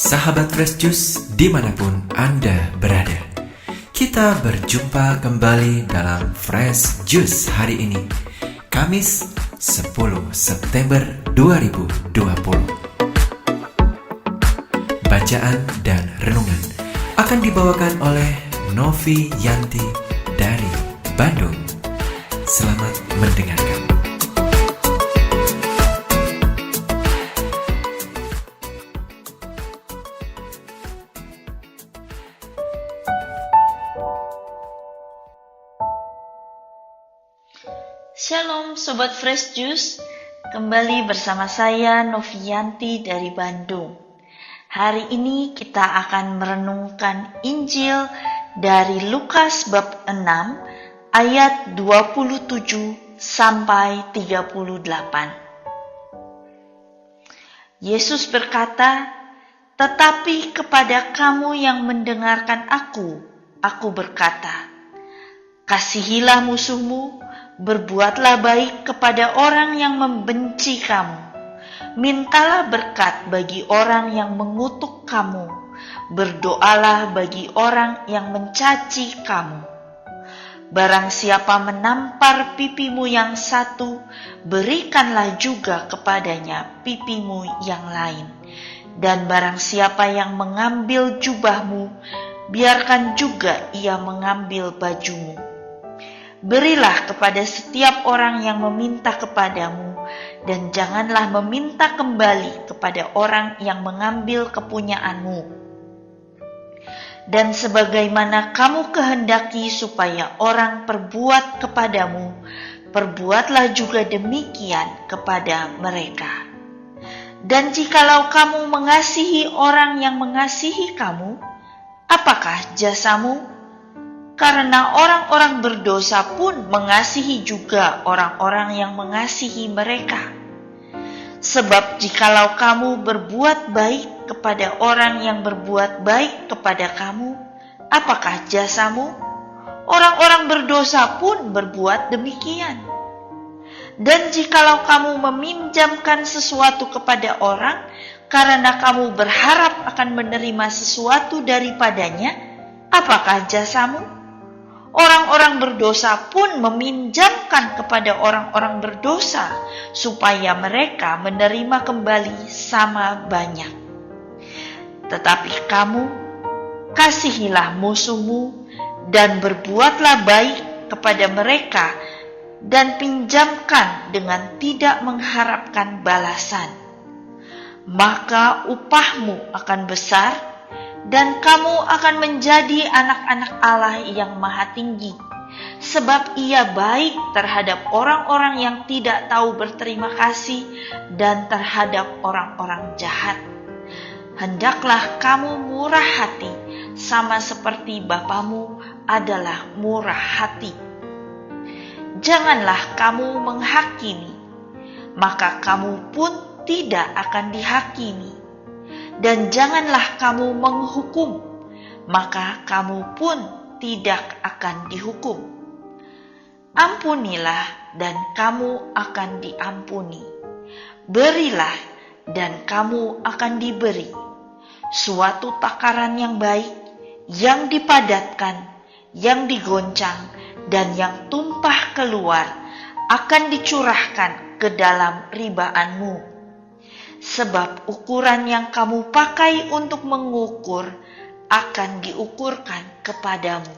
Sahabat Fresh Juice dimanapun Anda berada, kita berjumpa kembali dalam Fresh Juice hari ini, Kamis 10 September 2020. Bacaan dan renungan akan dibawakan oleh Novi Yanti dari Bandung. Selamat mendengarkan. Shalom Sobat Fresh Juice, kembali bersama saya Novianti dari Bandung. Hari ini kita akan merenungkan Injil dari Lukas bab 6 ayat 27 sampai 38. Yesus berkata, "Tetapi kepada kamu yang mendengarkan aku berkata, kasihilah musuhmu, berbuatlah baik kepada orang yang membenci kamu. Mintalah berkat bagi orang yang mengutuk kamu. Berdoalah bagi orang yang mencaci kamu. Barang siapa menampar pipimu yang satu, berikanlah juga kepadanya pipimu yang lain. Dan barang siapa yang mengambil jubahmu, biarkan juga ia mengambil bajumu. Berilah kepada setiap orang yang meminta kepadamu, dan janganlah meminta kembali kepada orang yang mengambil kepunyaanmu. Dan sebagaimana kamu kehendaki supaya orang perbuat kepadamu, perbuatlah juga demikian kepada mereka. Dan jikalau kamu mengasihi orang yang mengasihi kamu, apakah jasamu? Karena orang-orang berdosa pun mengasihi juga orang-orang yang mengasihi mereka. Sebab jikalau kamu berbuat baik kepada orang yang berbuat baik kepada kamu, apakah jasamu? Orang-orang berdosa pun berbuat demikian. Dan jikalau kamu meminjamkan sesuatu kepada orang, karena kamu berharap akan menerima sesuatu daripadanya, apakah jasamu? Orang-orang berdosa pun meminjamkan kepada orang-orang berdosa, supaya mereka menerima kembali sama banyak. Tetapi kamu, kasihilah musuhmu, dan berbuatlah baik kepada mereka, dan pinjamkan dengan tidak mengharapkan balasan. Maka upahmu akan besar, dan kamu akan menjadi anak-anak Allah yang Maha Tinggi, sebab Ia baik terhadap orang-orang yang tidak tahu berterima kasih dan terhadap orang-orang jahat. Hendaklah kamu murah hati, sama seperti Bapamu adalah murah hati. Janganlah kamu menghakimi, maka kamu pun tidak akan dihakimi. Dan janganlah kamu menghukum, maka kamu pun tidak akan dihukum. Ampunilah dan kamu akan diampuni. Berilah dan kamu akan diberi. Suatu takaran yang baik, yang dipadatkan, yang digoncang, dan yang tumpah keluar akan dicurahkan ke dalam ribaanmu. Sebab ukuran yang kamu pakai untuk mengukur akan diukurkan kepadamu.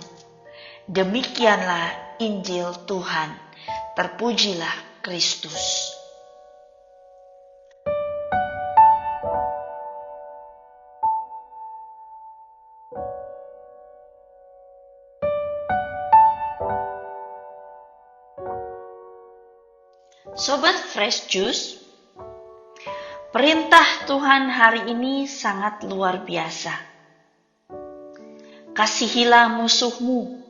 Demikianlah Injil Tuhan. Terpujilah Kristus. Sobat Fresh Juice, perintah Tuhan hari ini sangat luar biasa. Kasihilah musuhmu,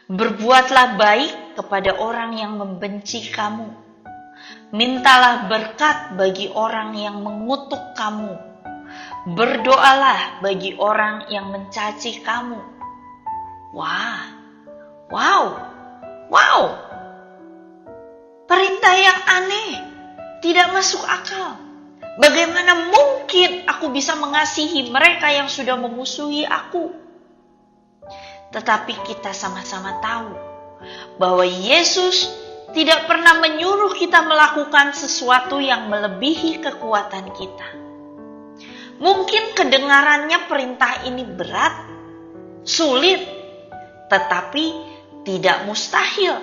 berbuatlah baik kepada orang yang membenci kamu. Mintalah berkat bagi orang yang mengutuk kamu. Berdoalah bagi orang yang mencaci kamu. Wow! Perintah yang aneh, tidak masuk akal. Bagaimana mungkin aku bisa mengasihi mereka yang sudah memusuhi aku? Tetapi kita sama-sama tahu bahwa Yesus tidak pernah menyuruh kita melakukan sesuatu yang melebihi kekuatan kita. Mungkin kedengarannya perintah ini berat, sulit, tetapi tidak mustahil,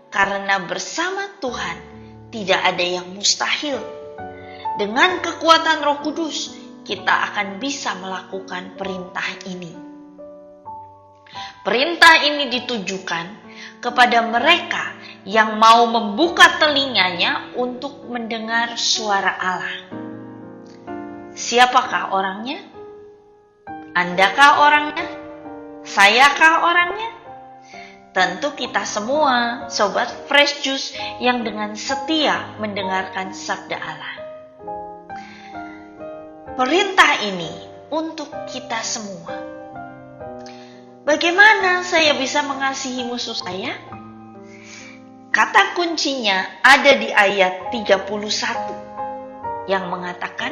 karena bersama Tuhan tidak ada yang mustahil. Dengan kekuatan Roh Kudus, kita akan bisa melakukan perintah ini. Perintah ini ditujukan kepada mereka yang mau membuka telinganya untuk mendengar suara Allah. Siapakah orangnya? Andakah orangnya? Sayakah orangnya? Tentu kita semua, sobat Fresh Juice yang dengan setia mendengarkan sabda Allah. Perintah ini untuk kita semua. Bagaimana saya bisa mengasihi musuh saya? Kata kuncinya ada di ayat 31 yang mengatakan,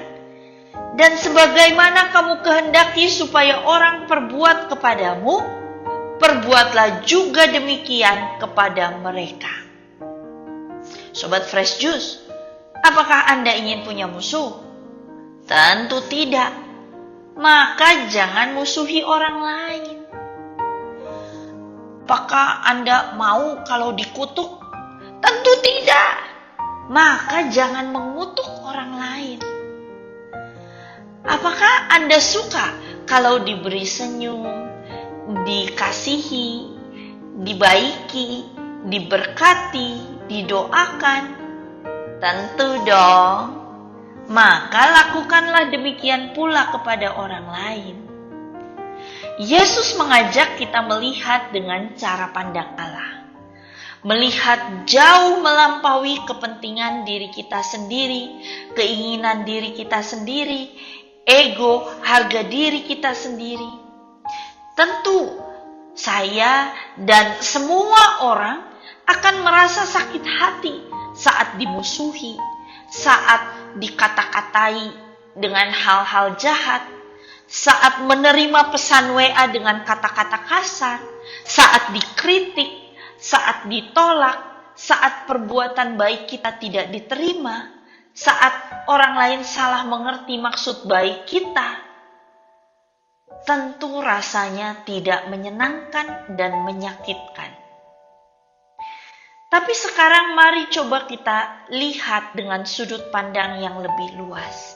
dan sebagaimana kamu kehendaki supaya orang perbuat kepadamu, perbuatlah juga demikian kepada mereka. Sobat Fresh Juice, apakah Anda ingin punya musuh? Tentu tidak. Maka jangan musuhi orang lain. Apakah Anda mau kalau dikutuk? Tentu tidak. Maka jangan mengutuk orang lain. Apakah Anda suka kalau diberi senyum, dikasihi, dibaiki, diberkati, didoakan? Tentu dong. Maka lakukanlah demikian pula kepada orang lain. Yesus mengajak kita melihat dengan cara pandang Allah. Melihat jauh melampaui kepentingan diri kita sendiri, keinginan diri kita sendiri, ego, harga diri kita sendiri. Tentu saya dan semua orang akan merasa sakit hati saat dimusuhi, saat dikata-katai dengan hal-hal jahat, saat menerima pesan WA dengan kata-kata kasar, saat dikritik, saat ditolak, saat perbuatan baik kita tidak diterima, saat orang lain salah mengerti maksud baik kita. Tentu rasanya tidak menyenangkan dan menyakitkan. Tapi sekarang mari coba kita lihat dengan sudut pandang yang lebih luas.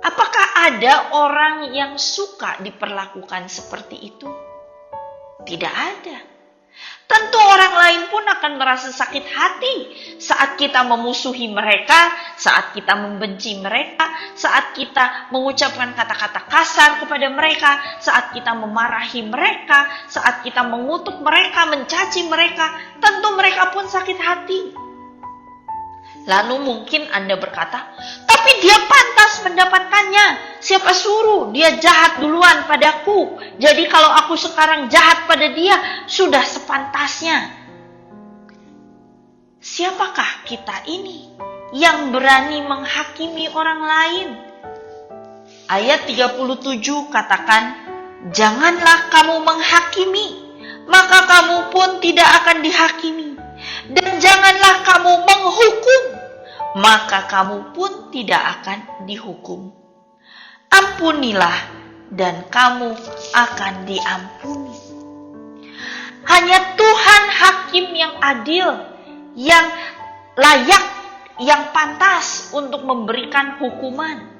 Apakah ada orang yang suka diperlakukan seperti itu? Tidak ada. Tentu orang lain pun akan merasa sakit hati saat kita memusuhi mereka, saat kita membenci mereka, saat kita mengucapkan kata-kata kasar kepada mereka, saat kita memarahi mereka, saat kita mengutuk mereka, mencaci mereka. Tentu mereka pun sakit hati. Lalu mungkin Anda berkata, tapi dia pantas mendapatkannya. Siapa suruh dia jahat duluan padaku? Jadi kalau aku sekarang jahat pada dia, sudah sepantasnya. Siapakah kita ini yang berani menghakimi orang lain? Ayat 37 katakan, janganlah kamu menghakimi, maka kamu pun tidak akan dihakimi. Dan janganlah kamu menghukum, maka kamu pun tidak akan dihukum. Ampunilah dan kamu akan diampuni. Hanya Tuhan hakim yang adil, yang layak, yang pantas untuk memberikan hukuman.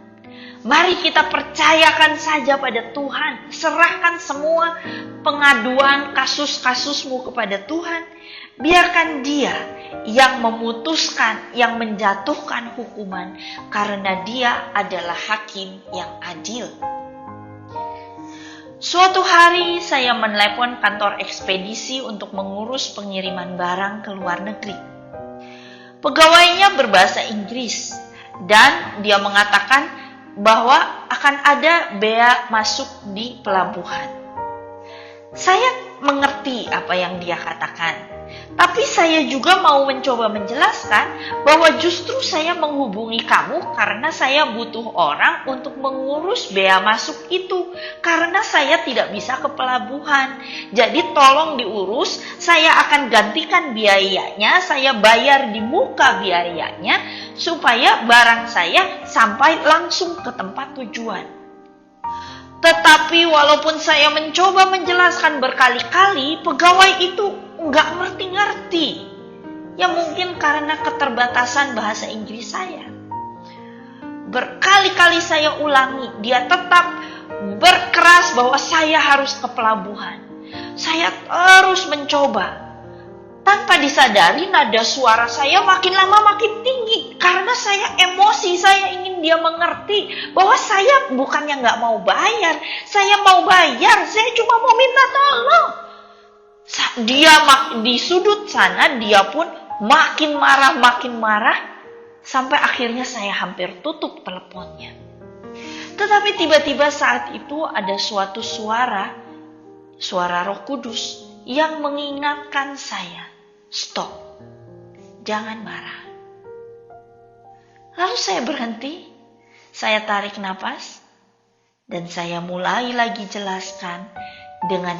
Mari kita percayakan saja pada Tuhan. Serahkan semua pengaduan kasus-kasusmu kepada Tuhan. Biarkan Dia yang memutuskan, yang menjatuhkan hukuman. Karena Dia adalah hakim yang adil. Suatu hari saya menelepon kantor ekspedisi untuk mengurus pengiriman barang ke luar negeri. Pegawainya berbahasa Inggris dan dia mengatakan bahwa akan ada bea masuk di pelabuhan. Saya mengerti apa yang dia katakan. Tapi saya juga mau mencoba menjelaskan bahwa justru saya menghubungi kamu karena saya butuh orang untuk mengurus bea masuk itu. Karena saya tidak bisa ke pelabuhan. Jadi tolong diurus, saya akan gantikan biayanya, saya bayar di muka biayanya supaya barang saya sampai langsung ke tempat tujuan. Tetapi walaupun saya mencoba menjelaskan berkali-kali, pegawai itu nggak ngerti-ngerti. Ya mungkin karena keterbatasan bahasa Inggris saya. Berkali-kali saya ulangi, dia tetap berkeras bahwa saya harus ke pelabuhan. Saya terus mencoba. Tanpa disadari nada suara saya makin lama makin tinggi. Karena saya emosi, saya ingin dia mengerti bahwa saya bukannya nggak mau bayar. Saya mau bayar, saya cuma mau minta tolong. Dia di sudut sana, dia pun makin marah. Sampai akhirnya saya hampir tutup teleponnya. Tetapi tiba-tiba saat itu ada suatu suara Roh Kudus yang mengingatkan saya, stop, jangan marah. Lalu saya berhenti, saya tarik napas, dan saya mulai lagi jelaskan dengan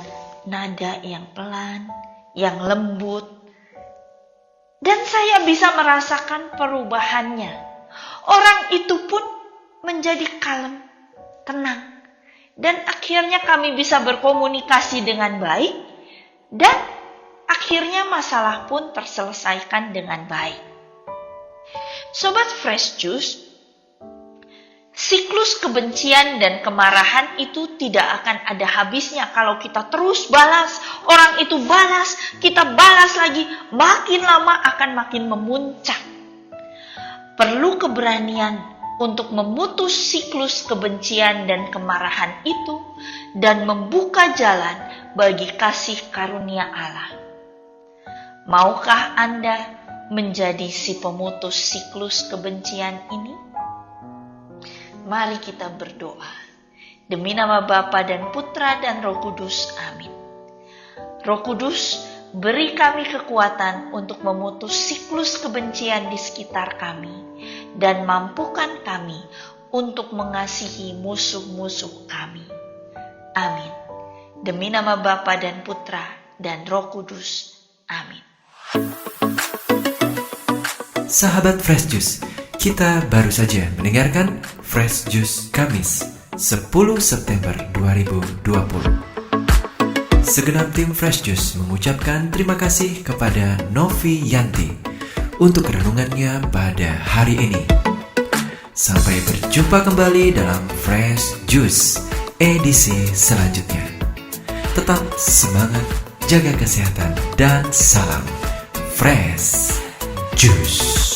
nada yang pelan, yang lembut. Dan saya bisa merasakan perubahannya. Orang itu pun menjadi kalem, tenang. Dan akhirnya kami bisa berkomunikasi dengan baik. Dan akhirnya masalah pun terselesaikan dengan baik. Sobat Fresh Juice, siklus kebencian dan kemarahan itu tidak akan ada habisnya kalau kita terus balas. Orang itu balas, kita balas lagi, makin lama akan makin memuncak. Perlu keberanian untuk memutus siklus kebencian dan kemarahan itu dan membuka jalan bagi kasih karunia Allah. Maukah Anda menjadi si pemutus siklus kebencian ini? Mari kita berdoa. Demi nama Bapa dan Putra dan Roh Kudus. Amin. Roh Kudus, beri kami kekuatan untuk memutus siklus kebencian di sekitar kami dan mampukan kami untuk mengasihi musuh-musuh kami. Amin. Demi nama Bapa dan Putra dan Roh Kudus. Amin. Sahabat Fresh Juice, kita baru saja mendengarkan Fresh Juice Kamis 10 September 2020. Segenap tim Fresh Juice mengucapkan terima kasih kepada Novi Yanti untuk renungannya pada hari ini. Sampai berjumpa kembali dalam Fresh Juice edisi selanjutnya. Tetap semangat, jaga kesehatan, dan salam Fresh Juice.